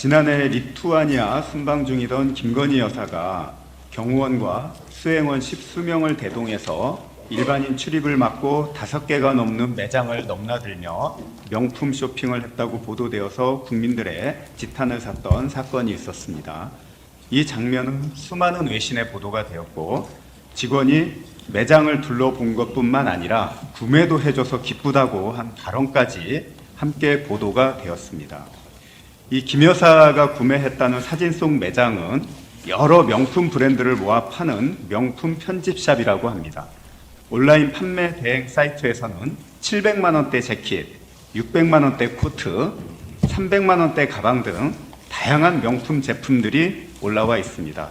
지난해 리투아니아 순방 중이던 김건희 여사가 경호원과 수행원 10수명을 대동해서 일반인 출입을 막고 5개가 넘는 매장을 넘나들며 명품 쇼핑을 했다고 보도되어서 국민들의 지탄을 샀던 사건이 있었습니다. 이 장면은 수많은 외신에 보도가 되었고 직원이 매장을 둘러본 것뿐만 아니라 구매도 해줘서 기쁘다고 한 발언까지 함께 보도가 되었습니다. 이 김 여사가 구매했다는 사진 속 매장은 여러 명품 브랜드를 모아 파는 명품 편집샵이라고 합니다. 온라인 판매 대행 사이트에서는 700만 원대 재킷, 600만 원대 코트, 300만 원대 가방 등 다양한 명품 제품들이 올라와 있습니다.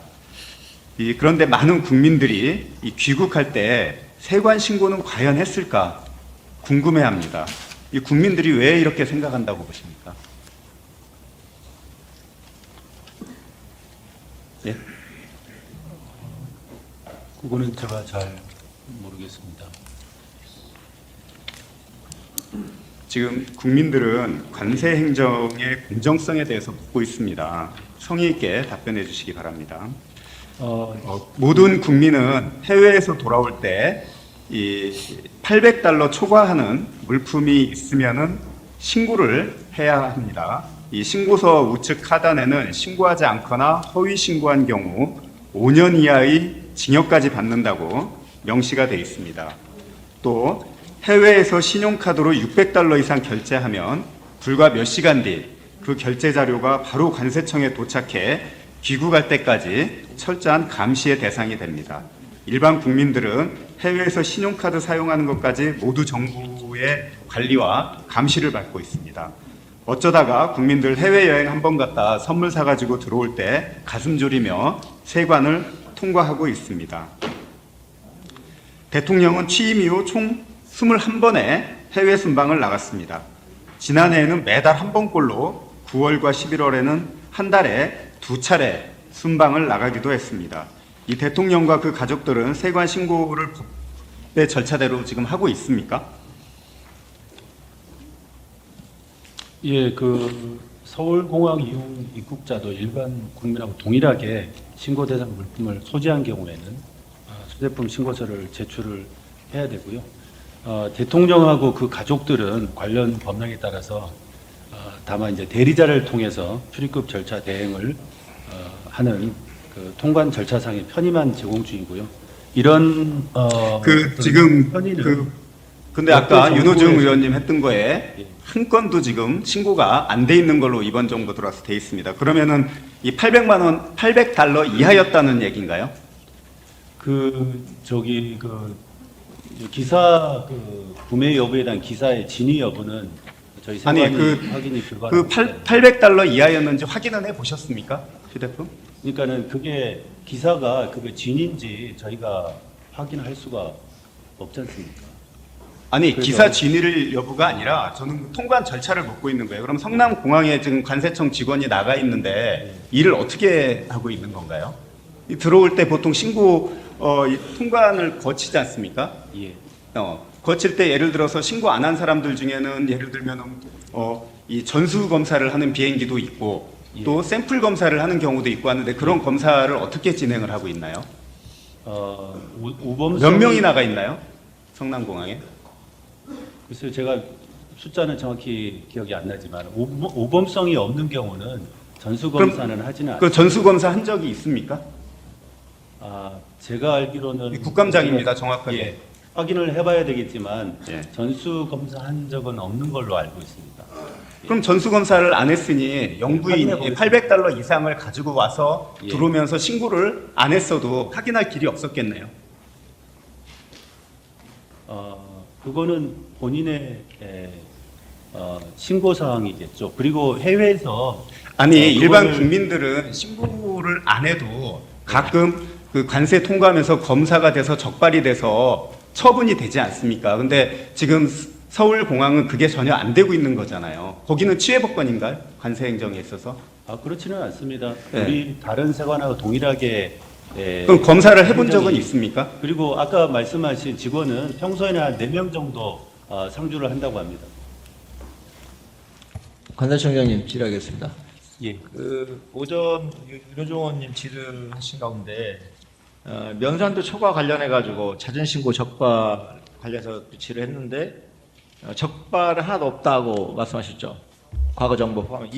그런데 많은 국민들이 귀국할 때 세관 신고는 과연 했을까 궁금해합니다. 이 국민들이 왜 이렇게 생각한다고 보십니까? 예. 그거는 제가 잘 모르겠습니다. 지금 국민들은 관세 행정의 공정성에 대해서 묻고 있습니다. 성의 있게 답변해 주시기 바랍니다. 모든 국민은 해외에서 돌아올 때 이 $800 초과하는 물품이 있으면은 신고를 해야 합니다. 이 신고서 우측 하단에는 신고하지 않거나 허위 신고한 경우 5년 이하의 징역까지 받는다고 명시가 되어 있습니다. 또 해외에서 신용카드로 $600 이상 결제하면 불과 몇 시간 뒤 그 결제 자료가 바로 관세청에 도착해 귀국할 때까지 철저한 감시의 대상이 됩니다. 일반 국민들은 해외에서 신용카드 사용하는 것까지 모두 정부의 관리와 감시를 받고 있습니다. 어쩌다가 국민들 해외여행 한번 갔다 선물 사가지고 들어올 때 가슴 졸이며 세관을 통과하고 있습니다. 대통령은 취임 이후 총 21번의 해외 순방을 나갔습니다. 지난해에는 매달 한 번꼴로 9월과 11월에는 한 달에 2차례 순방을 나가기도 했습니다. 이 대통령과 그 가족들은 세관 신고를 법의 절차대로 지금 하고 있습니까? 예, 그 서울공항 이용 입국자도 일반 국민하고 동일하게 신고 대상 물품을 소지한 경우에는 소제품 신고서를 제출을 해야 되고요. 대통령하고 그 가족들은 관련 법령에 따라서 다만 이제 대리자를 통해서 출입국 절차 대행을 하는 그 통관 절차상의 편의만 제공 중이고요. 이런 지금 편의는 근데 아까 윤호중 정부에서- 의원님 했던 거에 한 건도 지금 신고가 안 돼 있는 걸로 이번 정부 들어와서 돼 있습니다. 그러면은 이 $800 이하였다는 얘기인가요? 기사 구매 여부에 대한 기사의 진위 여부는 저희 세관이 확인이 불가능합니다. 800달러 이하였는지 확인은 해 보셨습니까? 휴대폰? 그러니까는 그게 기사가 그게 진인지 저희가 확인할 수가 없지 않습니까? 아니 그래서- 기사 진위 여부가 아니라 저는 통관 절차를 묻고 있는 거예요. 그럼 성남공항에 지금 관세청 직원이 나가 있는데 일을 어떻게 하고 있는 건가요? 들어올 때 보통 신고 이 통관을 거치지 않습니까? 예. 거칠 때 예를 들어서 신고 안 한 사람들 중에는 예를 들면 이 전수 검사를 하는 비행기도 있고 예. 또 샘플 검사를 하는 경우도 있고 하는데 그런 검사를 어떻게 진행을 하고 있나요? 몇 명이 나가 있나요? 성남공항에? 글쎄요, 제가 숫자는 정확히 기억이 안 나지만 오범성이 없는 경우는 전수 검사는 하지는 않습니다. 그 전수 검사 한 적이 있습니까? 제가 알기로는 국감장입니다, 정확하게. 예, 확인을 해봐야 되겠지만 예. 전수 검사한 적은 없는 걸로 알고 있습니다. 그럼 전수 검사를 안 했으니 영부인이 확인해 $800 이상을 가지고 와서 예. 들어오면서 신고를 안 했어도 확인할 길이 없었겠네요. 그거는 본인의 신고 사항이겠죠. 그리고 해외에서 아니 일반 그거를- 국민들은 신고를 안 해도 가끔 그 관세 통과하면서 검사가 돼서 적발이 돼서 처분이 되지 않습니까? 근데 지금 서울공항은 그게 전혀 안 되고 있는 거잖아요. 거기는 취해법권인가요? 관세 행정에 있어서? 그렇지는 않습니다. 네. 우리 다른 세관하고 동일하게 그럼 검사를 해본 적은 행정이- 있습니까? 그리고 아까 말씀하신 직원은 평소에는 한 4명 정도 상주를 한다고 합니다. 관세청장님 질의하겠습니다. 예. 오전 윤호중원님 질의하신 가운데 면산도 초과 관련해가지고 자진신고 적발 관련해서 질의했는데 적발은 하나도 없다고 말씀하셨죠. 과거 정보 포함해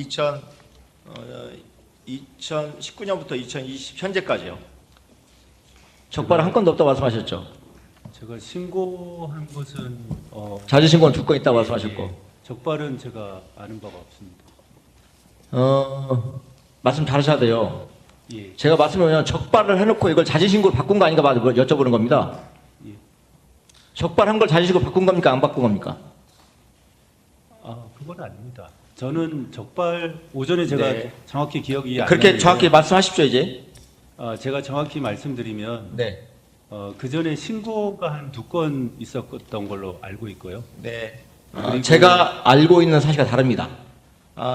2019년부터 2020 현재까지요. 적발은 한 건도 없다고 말씀하셨죠. 제가 신고한 것은 자진신고는 2건 있다고 말씀하셨고. 적발은 제가 아는 바가 없습니다. 말씀 잘하셔야 돼요. 예. 제가 말씀드리면 적발을 해놓고 이걸 자진신고로 바꾼 거 아닌가 여쭤보는 겁니다. 예. 적발한 걸 자진신고로 바꾼 겁니까? 안 바꾼 겁니까? 그건 아닙니다. 저는 적발 오전에 제가 네. 정확히 기억이 안 그렇게 나는데, 정확히 말씀하십시오 이제. 제가 정확히 말씀드리면 네. 그 전에 신고가 한 2건 있었던 걸로 알고 있고요. 네. 그리고- 제가 알고 있는 사실과 다릅니다.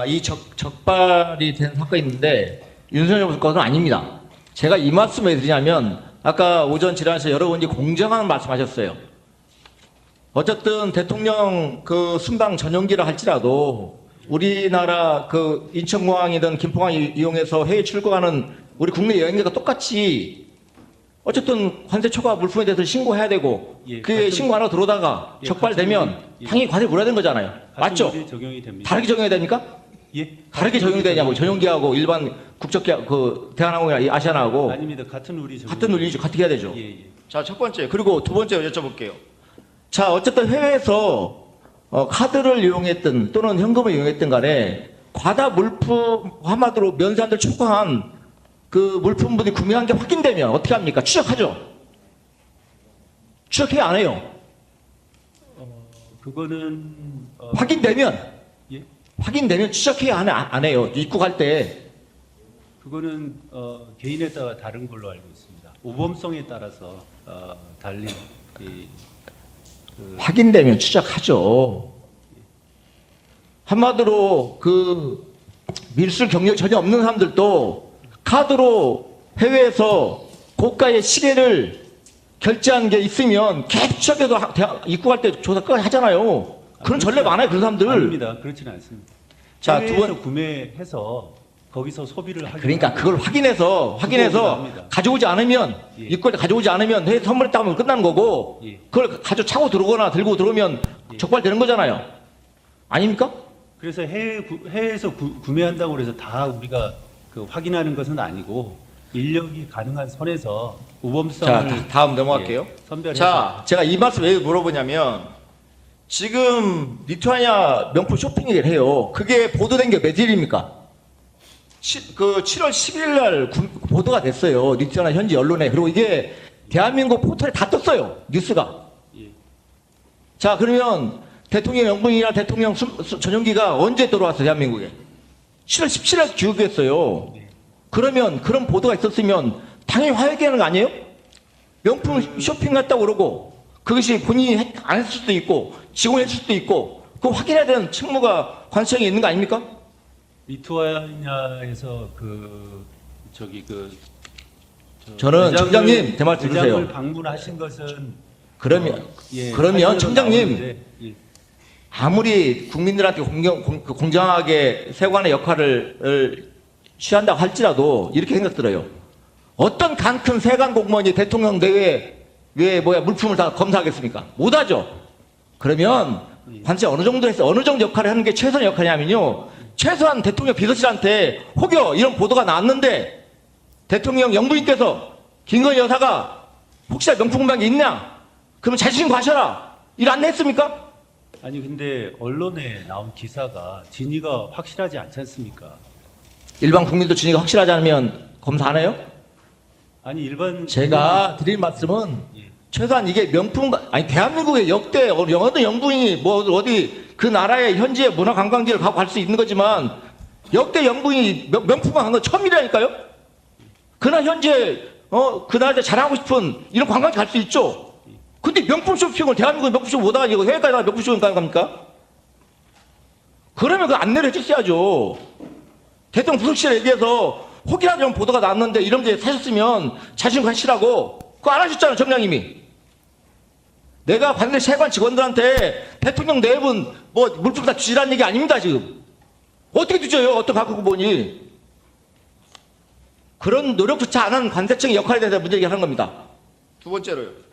이 적발이 된 사건이 있는데 윤석열 것은 아닙니다. 제가 이 말씀을 드리냐면 아까 오전 질의에서 여러분이 공정한 말씀하셨어요. 어쨌든 대통령 그 순방 전용기라 할지라도 우리나라 그 인천공항이든 김포공항 이용해서 해외 출국하는 우리 국내 여행객과 똑같이 어쨌든 관세 초과 물품에 대해서 신고해야 되고 예, 그게 같은- 신고 안 하고 들어오다가 예, 적발되면 같은 일이- 예. 당연히 관세 물어야 되는 거잖아요. 맞죠? 같은 일이 적용이 됩니다. 다르게 적용해야 됩니까? 예. 다르게 적용이 되냐고 전용기하고 일반 국적기 그 대한항공이나 아시아나하고 아닙니다. 같은 룰이 적용. 같은 논리죠. 같게 해야 되죠. 예, 예. 자, 첫 번째. 그리고 두 번째 여쭤볼게요. 자, 어쨌든 해외에서 카드를 이용했든 또는 현금을 이용했든 간에 과다 물품 한마디로 면세한들 초과한 그 물품분이 구매한 게 확인되면 어떻게 합니까? 추적하죠. 추적해야 안 해요. 그거는 확인되면 예. 확인되면 추적해야 안 해요. 입국할 때. 그거는 개인에 따라 다른 걸로 알고 있습니다. 모범성에 따라서 달린 확인되면 추적하죠. 한마디로 그 밀술 경력이 전혀 없는 사람들도 카드로 해외에서 고가의 시계를 결제한 게 있으면 계속 추적해서 입국할 때 조사 끝까지 하잖아요. 그런 전례 많아요, 그런 사람들. 아닙니다. 그렇지는 않습니다. 자, 해외에서 두 번. 구매해서 거기서 소비를 하기 그러니까 그걸 확인해서 합니다. 가져오지 않으면 예. 입국할 때 가져오지 않으면 해외 선물했다고 하면 끝나는 거고 예. 그걸 차고 들어오거나 들고 들어오면 예. 적발되는 거잖아요. 아닙니까? 그래서 해외에서 구매한다고 그래서 다 우리가 그 확인하는 것은 아니고 인력이 가능한 선에서 모범성을 자, 다음 넘어갈게요. 선별해서 자, 제가 이 말씀 왜 물어보냐면 지금 리투아니아 명품 쇼핑 얘기를 해요. 그게 보도된 게 며칠입니까? 그 7월 10일 날 보도가 됐어요. 리투아니아 현지 언론에. 그리고 이게 대한민국 포털에 다 떴어요. 뉴스가. 예. 자, 그러면 대통령 영분이나 대통령 전용기가 언제 들어왔어요, 대한민국에? 7월 17일 귀국했어요. 네. 그러면 그런 보도가 있었으면 당연히 화해하는 거 아니에요? 명품 쇼핑 갔다고 그러고 그것이 본인이 안 했을 수도 있고 직원이 했을 수도 있고 그거 확인해야 되는 책무가 관청이 있는 거 아닙니까? 리투아니아에서 저는 청장님 대 말씀 주세요. 매장을 방문하신 것은 그러면 예, 그러면 사진으로 청장님 나오는데, 예. 아무리 국민들한테 공정하게 세관의 역할을 취한다고 할지라도 이렇게 생각 들어요. 어떤 간 큰 세관 공무원이 대통령 내외 물품을 다 검사하겠습니까? 못하죠. 그러면 관세 어느 정도 해서 어느 정도 역할을 하는 게 최선의 역할이냐면요. 최소한 대통령 비서실한테 혹여 이런 보도가 나왔는데 대통령 영부인께서 김건희 여사가 혹시나 명품 공방이 있냐? 그러면 자신 과셔라. 일 안 냈습니까? 아니 근데 언론에 나온 기사가 진위가 확실하지 않지 않습니까? 일반 국민도 진위가 확실하지 않으면 검사 안 해요? 아니 일반 제가 드릴 말씀은 예. 최소한 이게 명품 아니 대한민국의 역대 어느 영부인이 뭐 어디 그 나라의 현지의 문화 관광지를 가고 갈 수 있는 거지만 역대 영부인이 명품관 간 건 처음이라니까요. 그날 현재 그 나라에 자랑하고 싶은 이런 관광지 갈 수 있죠. 근데 명품 쇼핑을 대한민국에 명품 쇼핑 못 하고 해외까지 나가 명품 쇼핑 가는 겁니까? 그러면 그 안내를 해주셔야죠. 대통령 부속실에 얘기해서 혹이라도 좀 보도가 났는데 이런 게 사셨으면 자신 하시라고 그거 안 하셨잖아요, 정장님이. 내가 반드시 세관 직원들한테 대통령 내분 뭐 물품 다 주시라는 얘기 아닙니다, 지금. 어떻게 뒤져요? 어떤 각하 공무원이. 그런 노력조차 안 하는 관세청의 역할에 대해서 문제 제기하는 겁니다. 두 번째로요.